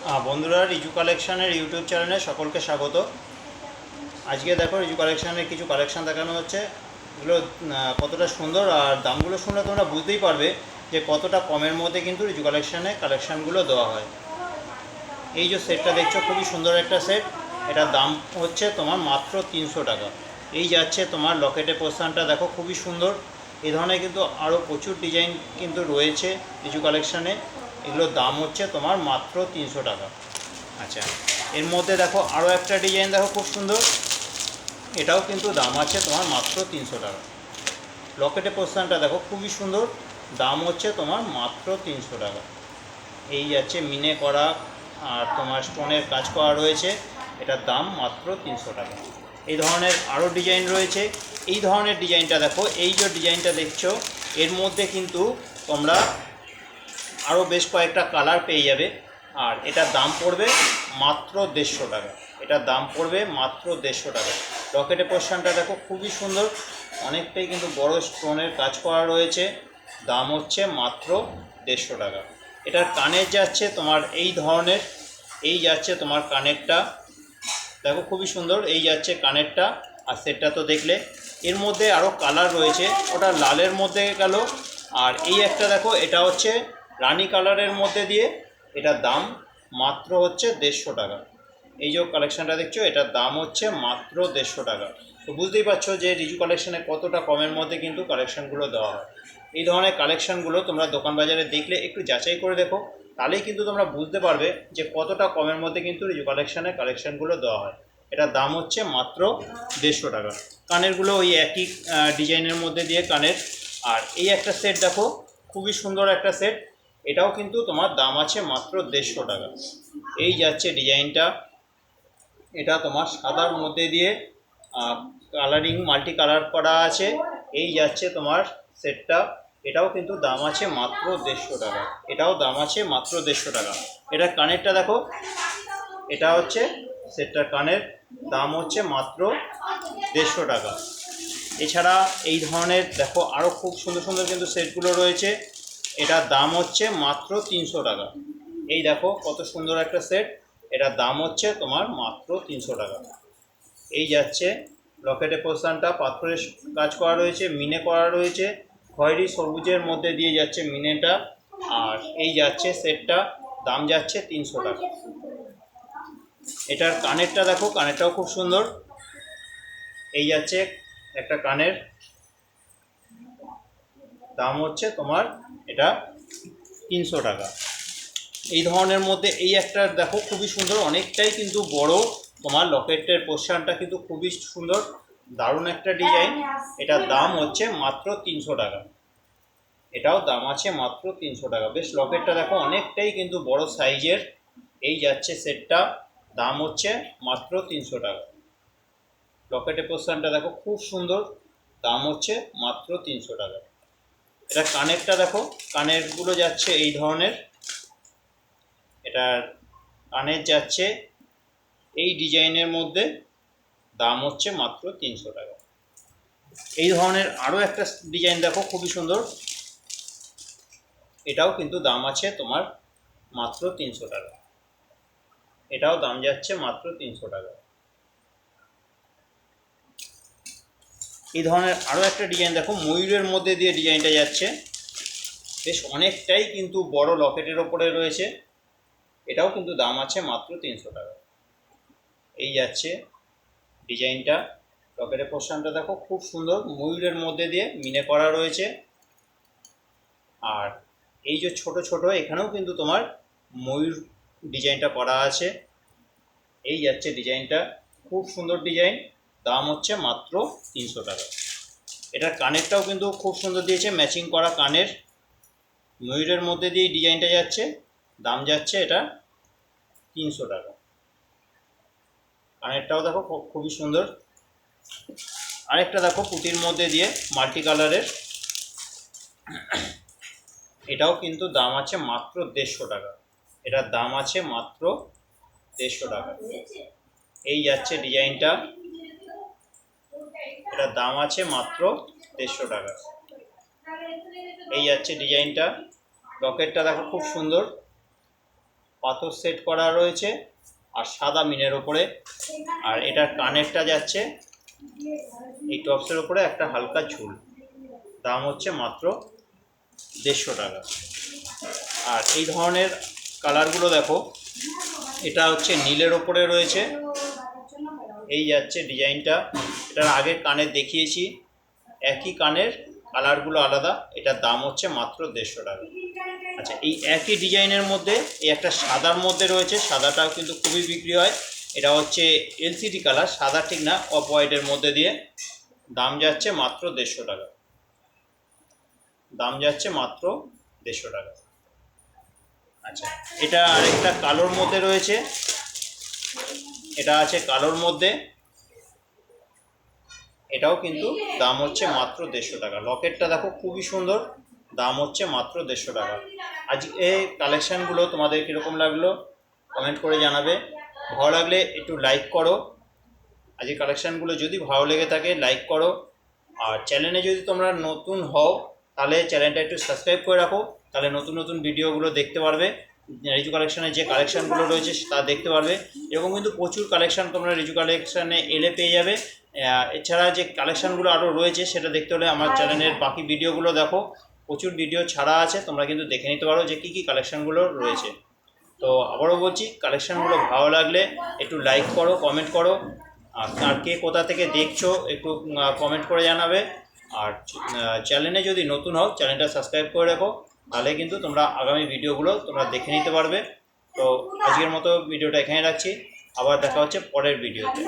বন্ধুরা, রিজু কালেকশানের ইউটিউব চ্যানেলে সকলকে স্বাগত। আজকে দেখো রিজু কালেকশানের কিছু কালেকশান দেখানো হচ্ছে। এগুলো কতটা সুন্দর, আর দামগুলো শুনলে তোমরা বুঝতেই পারবে যে কতটা কমের মধ্যে কিন্তু রিজু কালেকশানে কালেকশানগুলো দেওয়া হয়। এই যে সেটটা দেখছো, খুবই সুন্দর একটা সেট। এটার দাম হচ্ছে তোমার মাত্র 300 টাকা। এই যাচ্ছে তোমার লকেটের পোস্টানটা, দেখো খুবই সুন্দর। এই ধরনের কিন্তু আরও প্রচুর ডিজাইন কিন্তু রয়েছে রিজু কালেকশানে। এগুলোর দাম হচ্ছে তোমার মাত্র 300 টাকা। আচ্ছা, এর মধ্যে দেখো আরও একটা ডিজাইন, দেখো খুব সুন্দর। এটাও কিন্তু দাম আছে তোমার মাত্র 300 টাকা। লকেটের পোস্টানটা দেখো খুবই সুন্দর, দাম হচ্ছে তোমার মাত্র 300 টাকা। এই যাচ্ছে মিনে করা আর তোমার স্টোনের কাজ করা রয়েছে। এটার দাম মাত্র 300 টাকা। এই ধরনের আরও ডিজাইন রয়েছে। এই ধরনের ডিজাইনটা দেখো, এই যে ডিজাইনটা দেখছো, এর মধ্যে কিন্তু তোমরা আরও বেশ কয়েকটা কালার পেয়ে যাবে। আর এটার দাম পড়বে মাত্র 150 টাকা। এটার দাম পড়বে মাত্র 150 টাকা। রকেটের পোর্শনটা দেখো খুবই সুন্দর, অনেকটাই কিন্তু বড় স্টোনের কাজ করা রয়েছে। দাম হচ্ছে মাত্র 150 টাকা। এটার কানের যাচ্ছে তোমার এই ধরনের, এই যাচ্ছে তোমার কানেরটা, দেখো খুবই সুন্দর। এই যাচ্ছে কানেরটা, আর সেটটা তো দেখলে। এর মধ্যে আরও কালার রয়েছে, ওটা লালের মধ্যে গেল। আর এই একটা দেখো, এটা হচ্ছে রানি কালারের মধ্যে দিয়ে। এটার দাম মাত্র হচ্ছে 150 টাকা। এই যে কালেকশানটা দেখছো, এটার দাম হচ্ছে মাত্র 150 টাকা। তো বুঝতেই পারছো যে রিজু কালেকশানে কতটা কমের মধ্যে কিন্তু কালেকশানগুলো দেওয়া হয়। এই ধরনের কালেকশানগুলো তোমরা দোকান বাজারে দেখলে একটু যাচাই করে দেখো, তাহলেই কিন্তু তোমরা বুঝতে পারবে যে কতটা কমের মধ্যে কিন্তু রিজু কালেকশানগুলো দেওয়া হয়। এটার দাম হচ্ছে মাত্র 150 টাকা। কানেরগুলো ওই একই ডিজাইনের মধ্যে দিয়ে কানের। আর এই একটা সেট দেখো, খুবই সুন্দর একটা সেট। এটাও কিন্তু তোমার দাম আছে মাত্র 150 টাকা। এই যাচ্ছে ডিজাইনটা, এটা তোমার সাদার মধ্যে দিয়ে কালারিং মাল্টি কালার করা আছে। এই যাচ্ছে তোমার সেটটা, এটাও কিন্তু দাম আছে মাত্র 150 টাকা। এটাও দাম আছে মাত্র 150 টাকা। এটা কানেরটা দেখো, এটা হচ্ছে সেটটার কানের, দাম হচ্ছে মাত্র 150 টাকা। এছাড়া এই ধরনের দেখো আরও খুব সুন্দর সুন্দর কিন্তু সেটগুলো রয়েছে। এটার দাম হচ্ছে মাত্র 300 টাকা। এই দেখো কত সুন্দর একটা সেট, এটার দাম হচ্ছে তোমার মাত্র 300 টাকা। এই যাচ্ছে লকেটের পোস্টানটা, পাথরের কাজ করা রয়েছে, মিনে করা রয়েছে, খয়েরি সবুজের মধ্যে দিয়ে যাচ্ছে মিনেটা। আর এই যাচ্ছে সেটটা, দাম যাচ্ছে 300 টাকা। এটার কানেরটা দেখো, কানেরটাও খুব সুন্দর। এই যাচ্ছে একটা কানের, দাম হচ্ছে তোমার এটা 300 টাকা। এই ধরনের মধ্যে এই একটা দেখো খুবই সুন্দর, অনেকটাই কিন্তু বড়। তোমার লকেটের পোর্শনটা কিন্তু খুবই সুন্দর, দারুণ একটা ডিজাইন। এটার দাম হচ্ছে মাত্র 300 টাকা। এটাও দাম আছে মাত্র 300 টাকা। বেশ লকেটটা দেখো অনেকটাই কিন্তু বড় সাইজের। এই যাচ্ছে সেটটা, দাম হচ্ছে মাত্র 300 টাকা। লকেটের পোর্শনটা দেখো খুব সুন্দর, দাম হচ্ছে মাত্র 300 টাকা। এটা কানেরটা দেখো, কানেরগুলো যাচ্ছে এই ধরনের। এটার কানের যাচ্ছে এই ডিজাইনের মধ্যে, দাম হচ্ছে মাত্র 300 টাকা। এই ধরনের আরও একটা ডিজাইন দেখো খুবই সুন্দর, এটাও কিন্তু দাম আছে তোমার মাত্র 300 টাকা। এটাও দাম যাচ্ছে মাত্র 300 টাকা। এই ধরনের আরও একটা ডিজাইন দেখো, ময়ূরের মধ্যে দিয়ে ডিজাইনটা যাচ্ছে, বেশ অনেকটাই কিন্তু বড় লকেটের ওপরে রয়েছে। এটাও কিন্তু দাম আছে মাত্র 300 টাকা। এই যাচ্ছে ডিজাইনটা, লকেটের পোর্শনটা দেখো খুব সুন্দর, ময়ূরের মধ্যে দিয়ে মিনে করা রয়েছে। আর এই যে ছোট ছোট এখানেও কিন্তু তোমার ময়ূর ডিজাইনটা করা আছে। এই যাচ্ছে ডিজাইনটা, খুব সুন্দর ডিজাইন, দাম হচ্ছে মাত্র 300 টাকা। এটার কানেরটাও কিন্তু খুব সুন্দর দিয়েছে, ম্যাচিং করা কানের, ময়ূরের মধ্যে দিয়ে ডিজাইনটা যাচ্ছে, দাম যাচ্ছে এটা 300 টাকা। কানেরটাও দেখো খুবই সুন্দর। আরেকটা দেখো পুঁতির মধ্যে দিয়ে মাল্টি কালারের, এটাও কিন্তু দাম আছে মাত্র 150 টাকা। এটার দাম আছে মাত্র 150 টাকা। এই যাচ্ছে ডিজাইনটা, এটার দাম আছে মাত্র 150 টাকা। এই যাচ্ছে ডিজাইনটা, লকেটটা দেখো খুব সুন্দর, পাথর সেট করা রয়েছে আর সাদা মিনের ওপরে। আর এটার কানেরটা যাচ্ছে এই টপসের ওপরে একটা হালকা ঝুল। দাম হচ্ছে মাত্র 150 টাকা। আর এই ধরনের কালারগুলো দেখো, এটা হচ্ছে নীলের ওপরে রয়েছে, এই যাচ্ছে ডিজাইনটা। এটার আগে কানের দেখিয়েছি, একই কানের কালারগুলো আলাদা। এটার দাম হচ্ছে মাত্র 150 টাকা। আচ্ছা, এই একই ডিজাইনের মধ্যে এই একটা সাদার মধ্যে রয়েছে, সাদাটাও কিন্তু খুবই বিক্রি হয়। এটা হচ্ছে এলসিডি কালার, সাদা ঠিক না, অফ হোয়াইটের মধ্যে দিয়ে। দাম যাচ্ছে মাত্র 150 টাকা। দাম যাচ্ছে মাত্র 150 টাকা। আচ্ছা, এটা আরেকটা কালোর মধ্যে রয়েছে, এটা আছে কালোর মধ্যে, এটাও কিন্তু দাম হচ্ছে মাত্র 150 টাকা। লকেটটা দেখো খুবই সুন্দর, দাম হচ্ছে মাত্র 150 টাকা। আজ এই কালেকশানগুলো তোমাদের কীরকম লাগলো কমেন্ট করে জানাবে। ভালো লাগলে একটু লাইক করো। আজ এই কালেকশানগুলো যদি ভালো লেগে থাকে লাইক করো। আর চ্যানেলে যদি তোমরা নতুন হও তাহলে চ্যানেলটা একটু সাবস্ক্রাইব করে রাখো, তাহলে নতুন নতুন ভিডিওগুলো দেখতে পারবে। রিজু কালেকশানের যে কালেকশানগুলো রয়েছে তা দেখতে পারবে। এরকম কিন্তু প্রচুর কালেকশান তোমরা রিজু কালেকশানে এলে পেয়ে যাবে। এছাড়া যে কালেকশানগুলো আরও রয়েছে সেটা দেখতে হলে আমার চ্যানেলের বাকি ভিডিওগুলো দেখো, প্রচুর ভিডিও ছাড়া আছে, তোমরা কিন্তু দেখে নিতে পারো যে কী কী কালেকশানগুলো রয়েছে। তো আবারও বলছি, কালেকশানগুলো ভালো লাগলে একটু লাইক করো, কমেন্ট করো। আর কে কোথা থেকে দেখছো একটু কমেন্ট করে জানাবে। আর চ্যানেলে যদি নতুন হও চ্যানেলটা সাবস্ক্রাইব করে রাখো, তাহলে কিন্তু তোমরা আগামী ভিডিওগুলো তোমরা দেখে নিতে পারবে। তো আজকের মতো ভিডিওটা এখানে রাখছি, আবার দেখা হচ্ছে পরের ভিডিওতে।